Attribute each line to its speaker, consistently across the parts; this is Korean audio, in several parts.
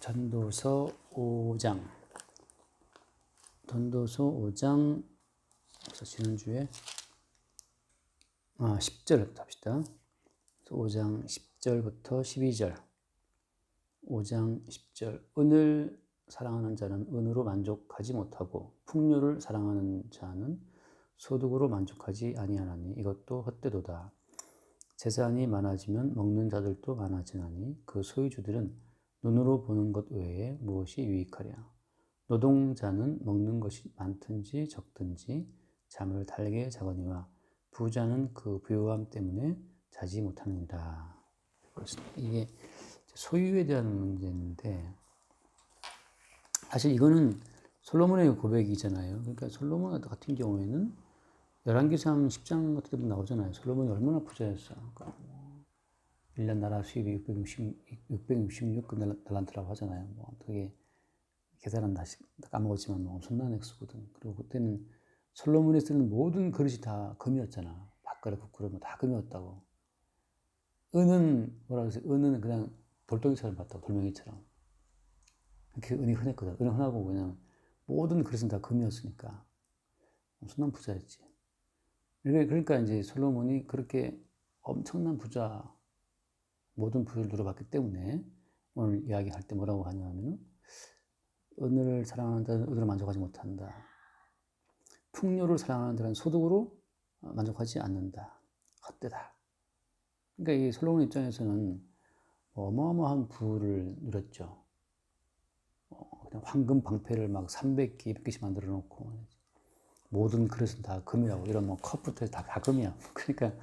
Speaker 1: 전도서 5장. 전도서 5장, 지난주에 10절부터 합시다. 5장 10절부터 12절. 5장 10절. 은을 사랑하는 자는 은으로 만족하지 못하고 풍요를 사랑하는 자는 소득으로 만족하지 아니하나니 이것도 헛되도다. 재산이 많아지면 먹는 자들도 많아지나니 그 소유주들은 눈으로 보는 것 외에 무엇이 유익하랴. 노동자는 먹는 것이 많든지 적든지 잠을 달게 자거니와 부자는 그 부요함 때문에 자지 못하느니라. 이게 소유에 대한 문제인데, 사실 이거는 솔로몬의 고백이잖아요. 그러니까 솔로몬 같은 경우에는 열왕기상 10장 같은 데 나오잖아요. 솔로몬이 얼마나 부자였어. 그러니까 1년 나라 수입이 666 달란트라고 하잖아요. 되게 계산은 다시 까먹었지만 엄청난 액수거든. 그리고 그때는 솔로몬이 쓰는 모든 그릇이 다 금이었잖아. 밥그릇, 국그릇 다 금이었다고. 은은 뭐라고 해서 은은 그냥 돌덩이처럼 봤다고, 돌멩이처럼. 그렇게 은이 흔했거든. 은은 흔하고 그냥 모든 그릇은 다 금이었으니까 엄청난 부자였지. 그러니까 이제 솔로몬이 그렇게 엄청난 부자, 모든 부를 누려봤기 때문에 오늘 이야기할 때 뭐라고 하냐면 은을 사랑하는 자는 은으로 만족하지 못한다. 풍요를 사랑하는 자는 소득으로 만족하지 않는다. 헛되다. 그러니까 이 솔로몬 입장에서는 어마어마한 부를 누렸죠. 그냥 황금 방패를 막 300개, 200개씩 만들어 놓고 모든 그릇은 다 금이라고, 이런 컵부터 다 금이야. 그러니까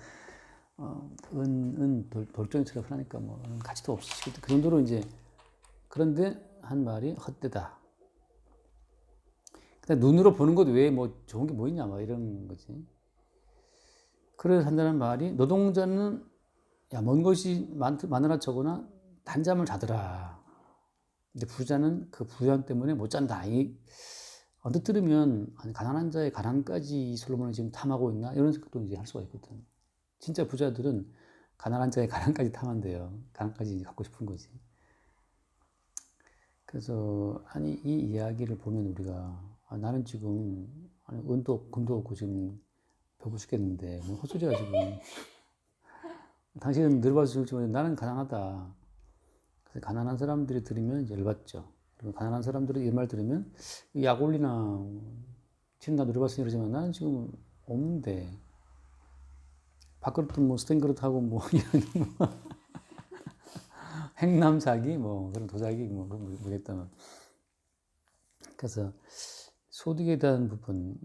Speaker 1: 돌덩이처럼 하니까 가치도 없이 그 정도로 이제. 그런데 한 말이 헛되다. 눈으로 보는 것 외에 좋은 게 뭐 있냐, 이런 거지. 그래서 한다는 말이, 노동자는 먼 것이 많으나 적으나 단잠을 자더라. 근데 부자는 그 부연 때문에 못 잔다. 언뜻 들으면 가난한 자의 가난까지 솔로몬이 지금 탐하고 있나, 이런 생각도 이제 할 수가 있거든. 진짜 부자들은 가난한 자의 가난까지 탐한대요. 가난까지 갖고 싶은 거지. 그래서 이 이야기를 보면 우리가 나는 지금 은도 금도 없고 지금 배고 죽겠는데 헛소리야 지금. 당신은 늙어서 죽지만 나는 가난하다. 그래서 가난한 사람들이 들으면 이제 열받죠. 그리고 가난한 사람들이 이 말 들으면 약 올리나 지금 나 늙어봤으니 이러지만 나는 지금 없는데 밥그릇도 스텐 그릇하고 이런 행남자기 그런 도자기 모르겠다만. 그래서 소득에 대한 부분,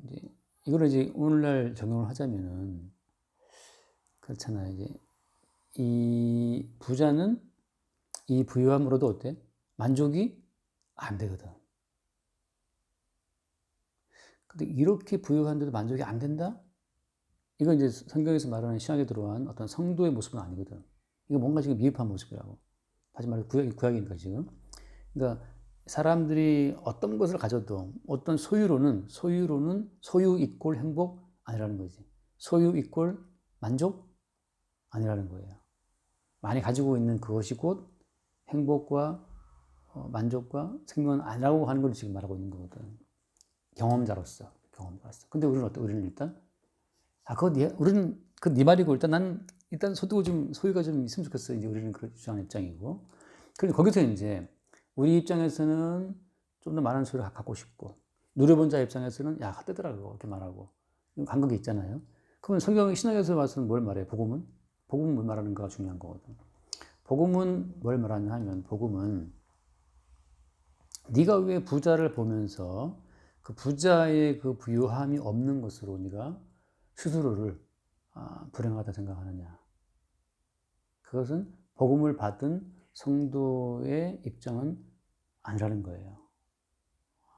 Speaker 1: 이거를 이제 오늘날 적용을 하자면은 그렇잖아요. 이제 이 부자는 이 부유함으로도 어때? 만족이 안 되거든. 근데 이렇게 부유한데도 만족이 안 된다? 이건 이제 성경에서 말하는 신약에 들어간 어떤 성도의 모습은 아니거든. 이거 뭔가 지금 미흡한 모습이라고. 다시 말해 구약이니까 지금. 그러니까 사람들이 어떤 것을 가져도 어떤 소유 이꼴 행복 아니라는 거지. 소유 이꼴 만족 아니라는 거예요. 많이 가지고 있는 그것이 곧 행복과 만족과 생명은 아니라고 하는 걸 지금 말하고 있는 거거든. 경험자로서. 근데 우리는 어때? 우리는 일단 우리는 네 말이고 일단 소유가 좀 있으면 좋겠어. 이제 우리는 그런 주장하는 입장이고. 그러니까 거기서 이제 우리 입장에서는 좀 더 많은 소유를 갖고 싶고, 누려본 자 입장에서는 헛되더라고 이렇게 말하고, 간극이 있잖아요. 그러면 신약에서 봐서는 뭘 말해? 복음은 뭘 말하는가가 중요한 거거든. 복음은 뭘 말하냐 하면, 복음은 네가 왜 부자를 보면서 그 부자의 그 부유함이 없는 것으로 네가 스스로를 불행하다 생각하느냐. 그것은 복음을 받은 성도의 입장은 아니라는 거예요.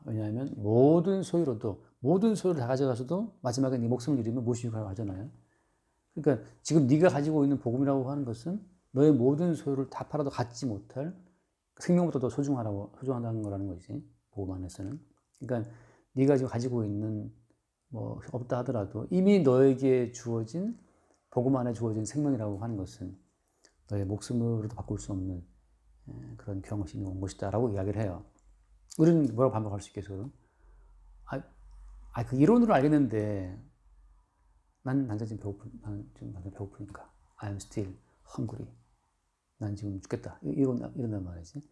Speaker 1: 왜냐하면 모든 소유를 다 가져가서도 마지막에 네 목숨을 잃으면 무엇이 유익하라고 하잖아요. 그러니까 지금 네가 가지고 있는 복음이라고 하는 것은 너의 모든 소유를 다 팔아도 갖지 못할 생명보다 더 소중하다는 거라는 거지. 복음 안에서는. 그러니까 네가 지금 가지고 있는 없다 하더라도 이미 너에게 주어진, 복음 안에 주어진 생명이라고 하는 것은 너의 목숨으로도 바꿀 수 없는 그런 경험이 온 것이다라고 이야기를 해요. 우리는 뭐라고 반박할 수 있겠어요? 그 이론으로 알겠는데 난 지금 배고프니까 I'm still hungry. 난 지금 죽겠다. 이런단 말이지.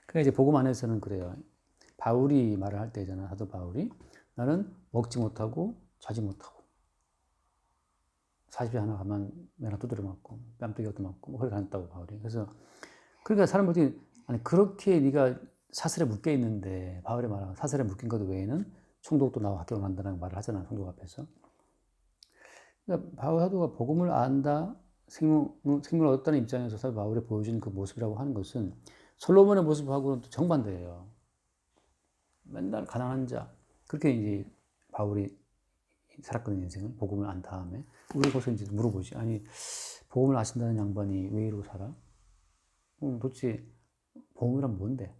Speaker 1: 그러니까 이제 복음 안에서는 그래요. 바울이 말을 할 때잖아. 사도 바울이 나는 먹지 못하고 자지 못하고 40일 하나 가면 맨날 두드려 맞고 뺨때기 얻어맞고 뭐 그렇게 다녔다고 바울이. 그래서 그러니까 사람들이 아니 그렇게 네가 사슬에 묶여 있는데 바울이 말하는 사슬에 묶인 것 외에는 총독도 나와 합격을 한다는 말을 하잖아. 총독 앞에서. 그러니까 바울 사도가 복음을 안다, 생명을 얻었다는 입장에서 사도 바울이 보여준 그 모습이라고 하는 것은 솔로몬의 모습하고는 또 정반대예요. 맨날 가난한 자. 그렇게 이제 바울이 살았거든, 인생을. 복음을 안 다음에. 우리 거기서 이제 물어보지. 아니, 복음을 아신다는 양반이 왜 이러고 살아? 도대체 복음이란 뭔데?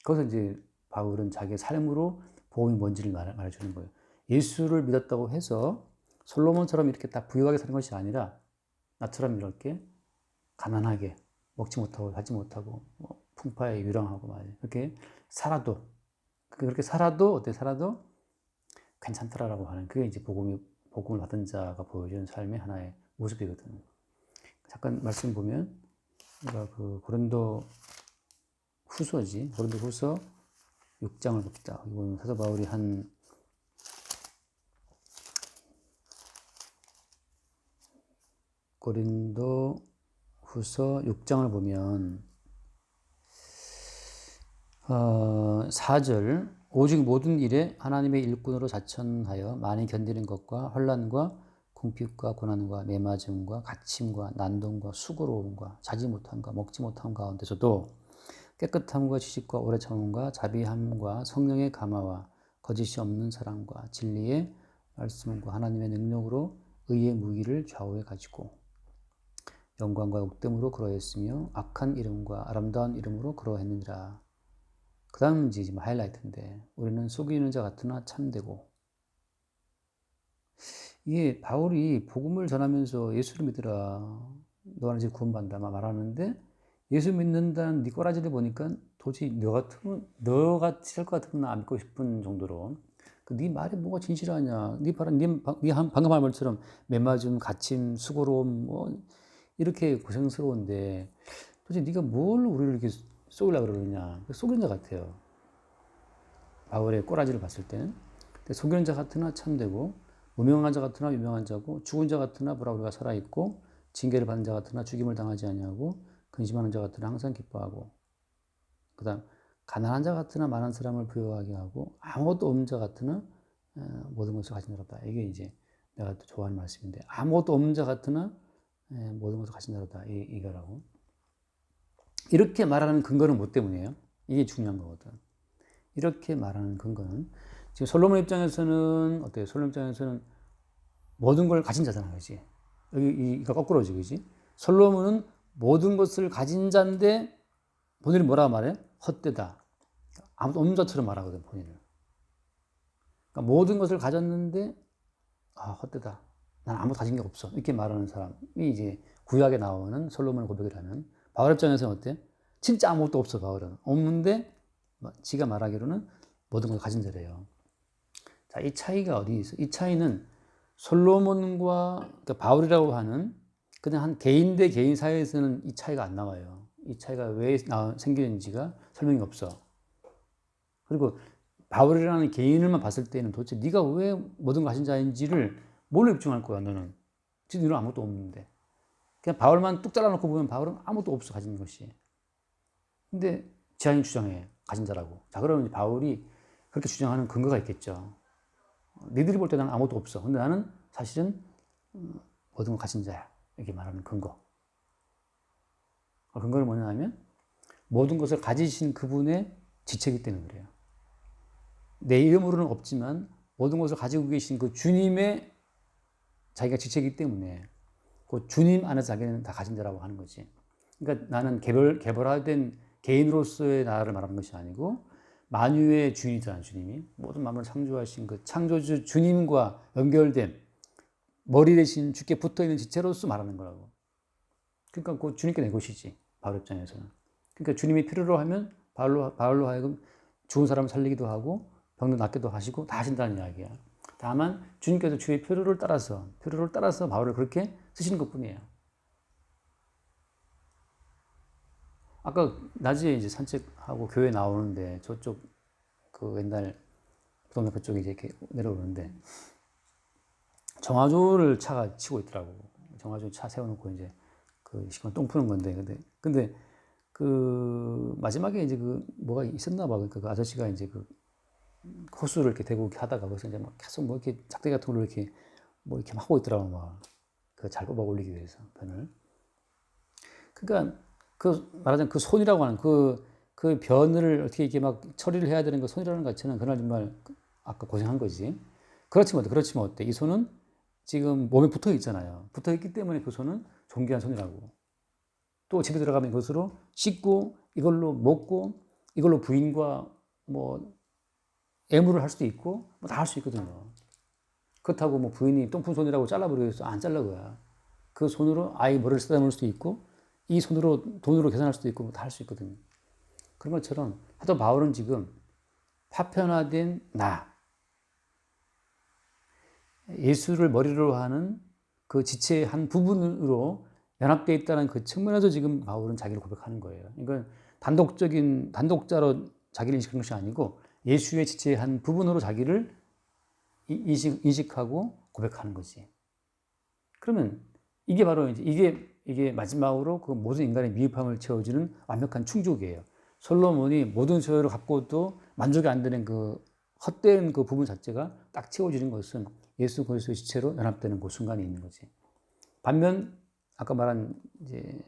Speaker 1: 거기서 이제 바울은 자기의 삶으로 복음이 뭔지를 말해주는 거예요. 예수를 믿었다고 해서 솔로몬처럼 이렇게 딱 부유하게 사는 것이 아니라 나처럼 이렇게 가난하게 먹지 못하고 자지 못하고 뭐 풍파에 유랑하고 말이야. 그렇게 살아도 그렇게 살아도 어때 살아도 괜찮더라라고 하는 그게 이제 복음을 받은 자가 보여주는 삶의 하나의 모습이거든. 잠깐 말씀 보면 우리가 그 고린도 후서지. 고린도 후서 6장을 봅시다. 이건 사도 바울이 한 고린도 후서 6장을 보면 4절 오직 모든 일에 하나님의 일꾼으로 자천하여 많이 견디는 것과 환난과 궁핍과 고난과 매맞음과 갇힘과 난동과 수고로움과 자지 못함과 먹지 못함 가운데서도 깨끗함과 지식과 오래 참음과 자비함과 성령의 감화와 거짓이 없는 사랑과 진리의 말씀과 하나님의 능력으로 의의 무기를 좌우에 가지고 영광과 욕됨으로 그러했으며 악한 이름과 아름다운 이름으로 그러했느니라. 그 다음은 이제 하이라이트인데 우리는 속이는 자 같으나 참되고 이게 바울이 복음을 전하면서 예수를 믿으라 너는 이제 구원받는다 말하는데 예수 믿는다는 네 꼬라지를 보니까 도저히 너 같이 할 것 같으면 안 믿고 싶은 정도로 네 말이 뭐가 진실하냐 네 방금 한 말처럼 매맞음 갇힘 수고로움 뭐 이렇게 고생스러운데 도대체 네가 뭘 우리를 이렇게 속이려고 그러느냐 속이는 자 같아요. 바울의 꼬라지를 봤을 때는 속이는 자 같으나 참되고 무명한 자 같으나 유명한 자고 죽은 자 같으나 보라 우리가 살아있고 징계를 받는 자 같으나 죽임을 당하지 아니하고 근심하는 자 같으나 항상 기뻐하고 그 다음 가난한 자 같으나 많은 사람을 부유하게 하고 아무것도 없는 자 같으나 모든 것을 가진 자로다. 이게 이제 내가 또 좋아하는 말씀인데 아무것도 없는 자 같으나 모든 것을 가진 자로다. 이거라고. 이렇게 말하는 근거는 뭐 때문이에요? 이게 중요한 거거든. 이렇게 말하는 근거는 지금 솔로몬 입장에서는 어때요? 솔로몬 입장에서는 모든 걸 가진 자잖아, 그렇지? 이거 거꾸로지, 그렇지? 솔로몬은 모든 것을 가진 자인데 본인이 뭐라고 말해? 헛되다. 아무도 없는 자처럼 말하거든, 본인을. 그러니까 모든 것을 가졌는데 헛되다. 난 아무것도 가진 게 없어. 이렇게 말하는 사람이 이제 구약에 나오는 솔로몬의 고백이라면 바울 입장에서는 어때? 진짜 아무것도 없어, 바울은. 없는데 지가 말하기로는 모든 걸 가진 자래요. 자, 이 차이가 어디 있어? 이 차이는 솔로몬과 그러니까 바울이라고 하는 그냥 한 개인 대 개인 사이에서는 이 차이가 안 나와요. 이 차이가 왜 생기는지가 설명이 없어. 그리고 바울이라는 개인을만 봤을 때는 도대체 네가 왜 모든 걸 가진 자인지를 뭘로 입증할 거야, 너는? 너는 아무것도 없는데. 그냥 바울만 뚝 잘라놓고 보면 바울은 아무것도 없어, 가진 것이. 근데 지하인 주장해, 가진 자라고. 자, 그러면 바울이 그렇게 주장하는 근거가 있겠죠. 니들이 볼 때 나는 아무것도 없어. 근데 나는 사실은 모든 걸 가진 자야. 이렇게 말하는 근거. 근거는 뭐냐면 모든 것을 가지신 그분의 지체이기 때문에 그래요. 내 이름으로는 없지만 모든 것을 가지고 계신 그 주님의 자기가 지체이기 때문에 그 주님 안에서 자기는 다 가진 자라고 하는 거지. 그러니까 나는 개별화된 개인으로서의 나를 말하는 것이 아니고 만유의 주인이잖아, 주님이. 모든 만물을 창조하신 그 창조주 주님과 연결된 머리 대신 주께 붙어있는 지체로서 말하는 거라고. 그러니까 그 주님께 낸 것이지. 바울 입장에서는. 그러니까 주님이 필요로 하면 바울로 하여금 죽은 사람을 살리기도 하고 병도 낫기도 하시고 다 하신다는 이야기야. 다만 주님께서 주의 필요를 따라서 바울을 그렇게 쓰시는 것뿐이에요. 아까 낮에 이제 산책하고 교회 나오는데 저쪽 그 옛날 동네 그쪽에 이제 이렇게 내려오는데 정화조를 차가 치고 있더라고. 정화조 차 세워놓고 이제 그 시간 똥 푸는 건데 근데 그 마지막에 이제 그 뭐가 있었나 봐. 그러니까 그 아저씨가 이제 그 호수를 이렇게 대고 이렇게 하다가 거기서 이제 막 계속 뭐 이렇게 작대 같은 걸로 이렇게 뭐 이렇게 막 하고 있더라고 막. 그 잘 뽑아 올리기 위해서 변을. 그러니까 그 말하자면 그 손이라고 하는 그 변을 어떻게 이렇게 막 처리를 해야 되는 그 손이라는 것 자체는 그날 정말 아까 고생한 거지. 그렇지만 어때? 이 손은 지금 몸에 붙어 있잖아요. 붙어 있기 때문에 그 손은 존귀한 손이라고. 또 집에 들어가면 이것으로 씻고 이걸로 먹고 이걸로 부인과 뭐 애무를 할 수도 있고 뭐 다 할 수 있거든요. 그렇다고 뭐 부인이 똥푼 손이라고 잘라버리겠어? 안 잘라 거야. 그 손으로 아이 머리를 쓰다듬을 수도 있고 이 손으로 돈으로 계산할 수도 있고 뭐 다 할 수 있거든요. 그런 것처럼 하도 바울은 지금 파편화된 나, 예수를 머리로 하는 그 지체의 한 부분으로 연합되어 있다는 그 측면에서 지금 바울은 자기를 고백하는 거예요. 그러니까 단독자로 자기를 인식하는 것이 아니고 예수의 지체의 한 부분으로 자기를 인식하고 고백하는 거지. 그러면 이게 바로 이게 마지막으로 그 모든 인간의 미흡함을 채워주는 완벽한 충족이에요. 솔로몬이 모든 소유를 갖고도 만족이 안 되는 그 헛된 그 부분 자체가 딱 채워지는 것은 예수 그리스도의 지체로 연합되는 그 순간이 있는 거지. 반면 아까 말한 이제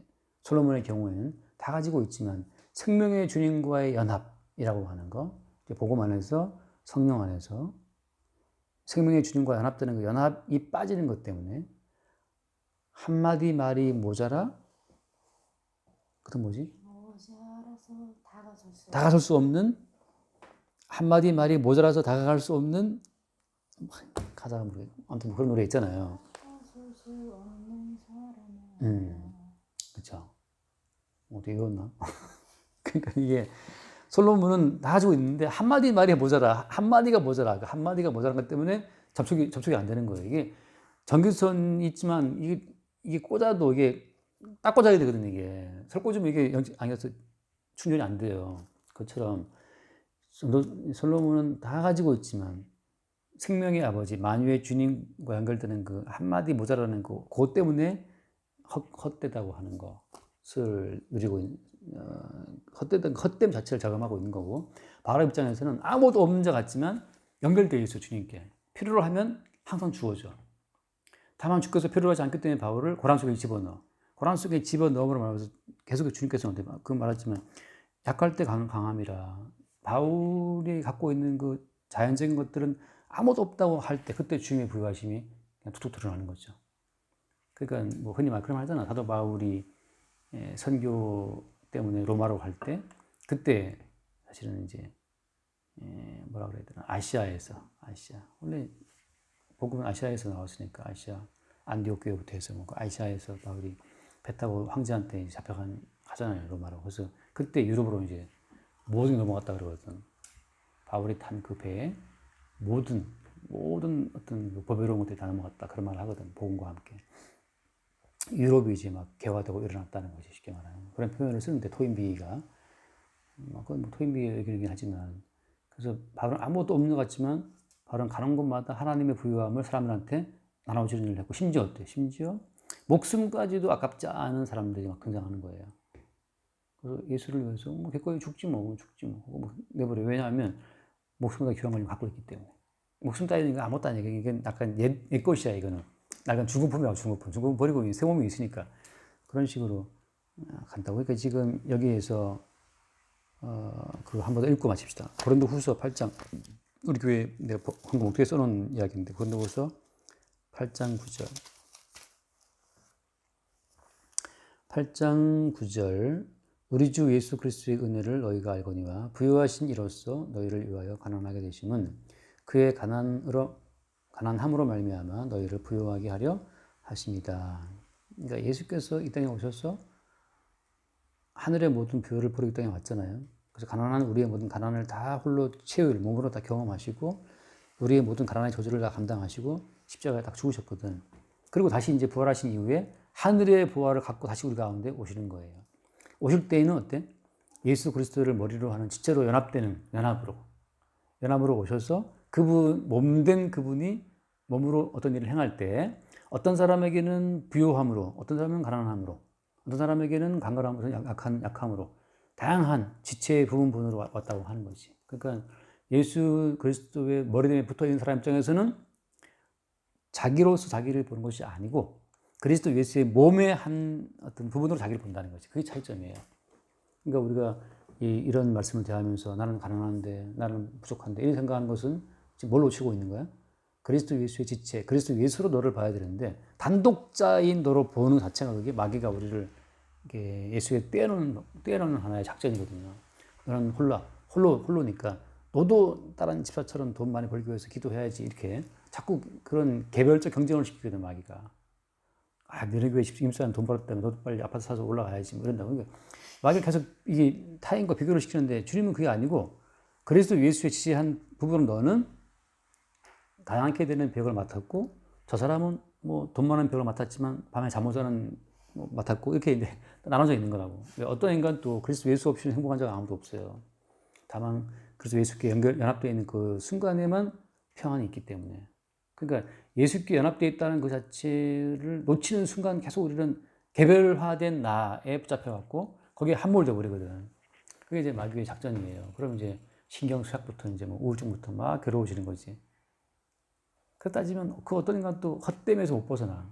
Speaker 1: 솔로몬의 경우에는 다 가지고 있지만 생명의 주님과의 연합이라고 하는 거, 복음 안에서 성령 안에서 생명의 주님과 연합되는 그 연합이 빠지는 것 때문에 한마디 말이 모자라 그건 뭐지?
Speaker 2: 모자라서
Speaker 1: 다가설 수 없는 한마디 말이 모자라서 다가갈 수 없는 가사가 모르겠 아무튼 그런 노래 있잖아요.
Speaker 2: 다가설 수 없는 사람아.
Speaker 1: 그렇죠. 어떻게 외웠나? 그러니까 이게 솔로몬은 다 가지고 있는데 한마디 말이 모자라 한마디가 모자라 그 한마디가 모자란 것 때문에 접촉이 안 되는 거예요. 이게 전기선이 있지만 이게 꽂아도 이게 딱 꽂아야 되거든요. 이게 설 꽂으면 이게 아니어서 충전이 안 돼요. 그것처럼 솔로몬은 다 가지고 있지만 생명의 아버지 만유의 주님과 연결되는 그 한마디 모자라는 그것 때문에 헛되다고 하는 것을 누리고 있는 헛됨 자체를 자금하고 있는 거고 바울 입장에서는 아무도 없는 자 같지만 연결되어 있어 주님께 필요로 하면 항상 주어져. 다만 주께서 필요로 하지 않기 때문에 바울을 고난 속에 집어넣어. 고난 속에 집어넣음으로 말하면서 계속 주님께서 그 말했지만 약할 때 강함이라. 바울이 갖고 있는 그 자연적인 것들은 아무도 없다고 할 때 그때 주님의 부유하심이 그냥 툭툭 드러나는 거죠. 그러니까 뭐 흔히 말 그런 말 하잖아. 사도 바울이 선교 때문에 로마로 갈 때 그때 사실은 이제 뭐라 그래야 되나 아시아 원래 복음은 아시아에서 나왔으니까 아시아 안디옥 교회부터 해서 뭐 아시아에서 바울이 배 타고 황제한테 가잖아요 로마로. 그래서 그때 유럽으로 이제 모든 게 넘어갔다 그러거든. 바울이 탄 그 배에 모든 어떤 그 법외로운 것들이 다 넘어갔다 그런 말을 하거든. 복음과 함께 유럽이 이제 막 개화되고 일어났다는 것이 쉽게 말하는 그런 표현을 쓰는데 토인비가 그건 뭐 토인비의 의견이긴 하지만 그래서 바울은 아무것도 없는 것 같지만 바울은 가는 곳마다 하나님의 부유함을 사람들한테 나눠주는 일을 했고 심지어 어때? 심지어 목숨까지도 아깝지 않은 사람들이 막 등장하는 거예요. 그래서 예수를 위해서 뭐 기꺼이 죽지 뭐 내버려. 왜냐하면 목숨보다 귀한 걸 갖고 있기 때문에. 목숨 따위는 거 아무것도 아니야. 이게 약간 옛 것이야 이거는. 약간 중고품이야 중고품. 중고품 버리고 새 몸이 있으니까 그런 식으로 간다고. 그러니까 지금 여기에서 그 한 번 더 읽고 마칩시다. 고린도후서 8장 우리 교회 내가 한국 어떻게 써놓은 이야기인데 고린도후서 8장 9절 8장 9절 우리 주 예수 그리스도의 은혜를 너희가 알거니와 부유하신 이로써 너희를 위하여 가난하게 되심은 그의 가난함으로 말미암아 너희를 부유하게 하려 하십니다. 그러니까 예수께서 이 땅에 오셔서 하늘의 모든 부여를 버리고 땅에 왔잖아요. 그래서 가난한 우리의 모든 가난을 다 홀로 체을 몸으로 다 경험하시고 우리의 모든 가난의 저주를 다 감당하시고 십자가에 딱 죽으셨거든. 그리고 다시 이제 부활하신 이후에 하늘의 부활을 갖고 다시 우리 가운데 오시는 거예요. 오실 때에는 어때? 예수 그리스도를 머리로 하는 지체로 연합되는 연합으로 오셔서 그분 몸된 그분이 몸으로 어떤 일을 행할 때 어떤 사람에게는 부요함으로, 어떤 사람은 가난함으로, 어떤 사람에게는 강건함으로, 약함으로 다양한 지체의 부분으로 왔다고 하는 거지. 그러니까 예수 그리스도의 머리에 붙어 있는 사람 입장에서는 자기로서 자기를 보는 것이 아니고 그리스도 예수의 몸의 한 어떤 부분으로 자기를 본다는 거지. 그게 차이점이에요. 그러니까 우리가 이런 말씀을 대하면서 나는 가난한데, 나는 부족한데 이런 생각하는 것은 지금 뭘 놓치고 있는 거야? 그리스도 예수의 지체, 그리스도 예수로 너를 봐야 되는데 단독자인 너로 보는 자체가 그게 마귀가 우리를 예수에 떼어놓는 하나의 작전이거든요. 너는 홀로니까 너도 다른 집사처럼 돈 많이 벌기 위해서 기도해야지 이렇게 자꾸 그런 개별적 경쟁을 시키거든 마귀가. 아, 너네 교회 집사람 돈 벌었다면 너도 빨리 아파트 사서 올라가야지 뭐 이런다고. 그러니까 마귀가 계속 이게 타인과 비교를 시키는데 주님은 그게 아니고 그리스도 예수의 지시한 부분은 너는 가난하게 되는 벽을 맡았고 저 사람은 뭐 돈 많은 벽을 맡았지만 밤에 잠 못 자는 뭐 맡았고 이렇게 이제 나눠져 있는 거라고. 어떤 인간도 그리스도 예수 없이는 행복한 자가 아무도 없어요. 다만 그리스도 예수께 연합되어 있는 그 순간에만 평안이 있기 때문에. 그러니까 예수께 연합되어 있다는 그 자체를 놓치는 순간 계속 우리는 개별화된 나에 붙잡혀갖고 거기에 함몰돼 버리거든. 그게 이제 마귀의 작전이에요. 그럼 이제 신경쇠약부터 이제 뭐 우울증부터 막 괴로워지는 거지. 그 따지면 그 어떤 인간도 헛됨에서 못 벗어나.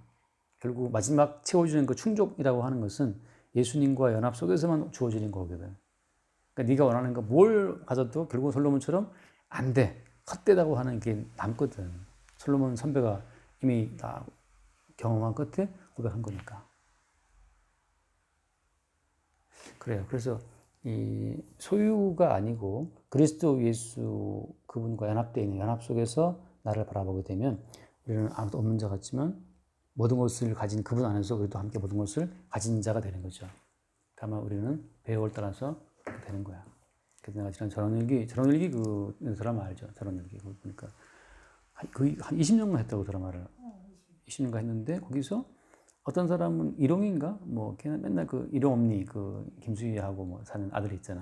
Speaker 1: 결국 마지막 채워주는 그 충족이라고 하는 것은 예수님과 연합 속에서만 주어지는 거거든. 그러니까 네가 원하는 거 뭘 가져도 결국 솔로몬처럼 안 돼. 헛되다고 하는 게 남거든. 솔로몬 선배가 이미 다 경험한 끝에 고백한 거니까. 그래요. 그래서 이 소유가 아니고 그리스도 예수 그분과 연합되어 있는 연합 속에서 나를 바라보게 되면 우리는 아무도 없는 자 같지만 모든 것을 가진 그분 안에서 우리도 함께 모든 것을 가진 자가 되는 거죠. 다만 우리는 배역을 따라서 되는 거야. 그래서 내가 지난 전원일기 그 드라마 알죠? 전원일기 그거 보니까 거의 한 20년간 했다고 드라마를 20년간 했는데 거기서 어떤 사람은 일용인가 뭐 걔는 맨날 그 일용엄니 그 김수희하고 뭐 사는 아들이 있잖아.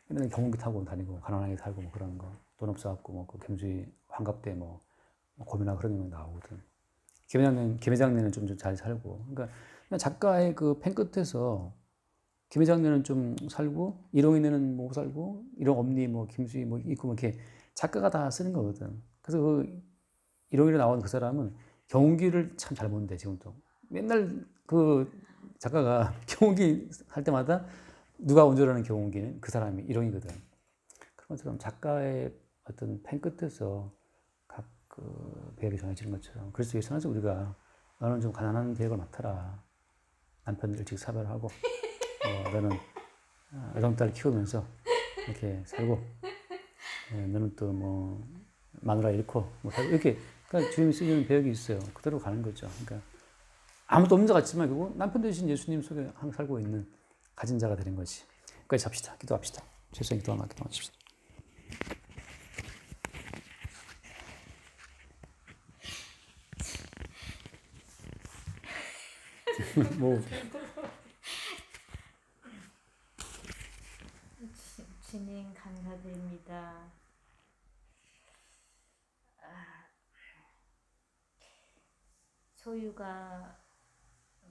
Speaker 1: 맨날 경운기 타고 다니고 가난하게 살고 뭐 그런 거 돈 없어갖고 뭐 그 김수희 환갑 때 뭐 고민하고 그런 거 나오거든. 김회장네는 좀 잘 살고 그러니까 작가의 그 pen 끝에서 김회장네는 좀 살고 일용이네는 뭐 살고 일용엄니 뭐 김수희 뭐 있고 뭐 이렇게 작가가 다 쓰는 거거든. 그래서 그 일용이로 나온 그 사람은 경운기를 참 잘 본대 지금도. 맨날 그 작가가 경운기 할 때마다 누가 운전하는 경운기는 그 사람이 일용이거든. 그런 것처럼 작가의 어떤 펜 끝에서 각 그 배역이 정해지는 것처럼 그래서 예수님께서 우리가 너는 좀 가난한 배역을 맡아라. 남편 일찍 사별하고 너는 외동딸 키우면서 이렇게 살고 너는 또 뭐 마누라 잃고 뭐 살고 이렇게 그러니까 주님이 쓰시는 배역이 있어요. 그대로 가는 거죠. 그러니까 아무도 없는 자 같지만 결국 남편 대신 예수님 속에 항상 살고 있는 가진 자가 되는 거지. 여기까지 잡시다. 기도합시다. 최소한 기도하십시다. 뭐
Speaker 2: 주님 감사드립니다. 소유가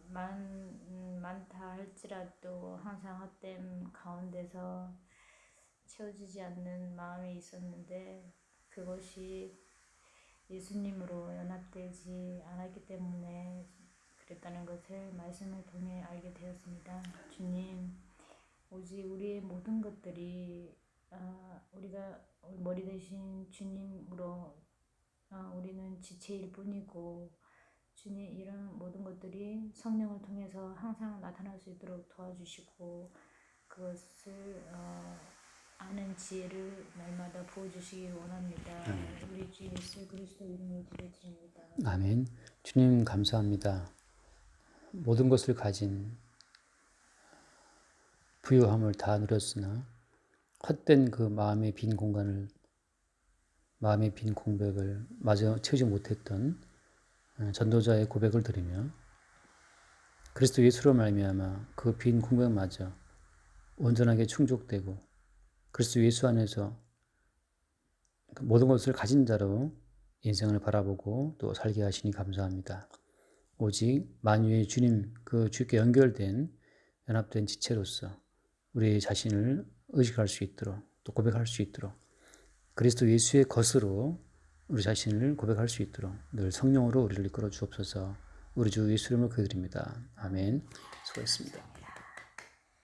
Speaker 2: 많다 할지라도 항상 헛됨 가운데서 채워지지 않는 마음이 있었는데 그것이 예수님으로 연합되지 않았기 때문에 그랬다는 것을 말씀을 통해 알게 되었습니다. 주님, 오직 우리의 모든 것들이 우리가 머리 대신 주님으로 우리는 지체일 뿐이고 주님 이런 모든 것들이 성령을 통해서 항상 나타날 수 있도록 도와주시고 그것을 아는 지혜를 날마다 부어주시기 원합니다. 우리 주 예수 그리스도 이름으로 기도드립니다.
Speaker 1: 아멘. 주님 감사합니다. 모든 것을 가진 부유함을 다 누렸으나 헛된 그 마음의 빈 공간을, 마음의 빈 공백을 마저 채우지 못했던 전도자의 고백을 들으며 그리스도 예수로 말미암아 그 빈 공백마저 온전하게 충족되고 그리스도 예수 안에서 모든 것을 가진 자로 인생을 바라보고 또 살게 하시니 감사합니다. 오직 만유의 주님, 그 주께 연결된 연합된 지체로서 우리 자신을 의식할 수 있도록 또 고백할 수 있도록 그리스도 예수의 것으로 우리 자신을 고백할 수 있도록 늘 성령으로 우리를 이끌어 주옵소서. 우리 주 예수 이름으로 기도드립니다. 아멘. 수고했습니다.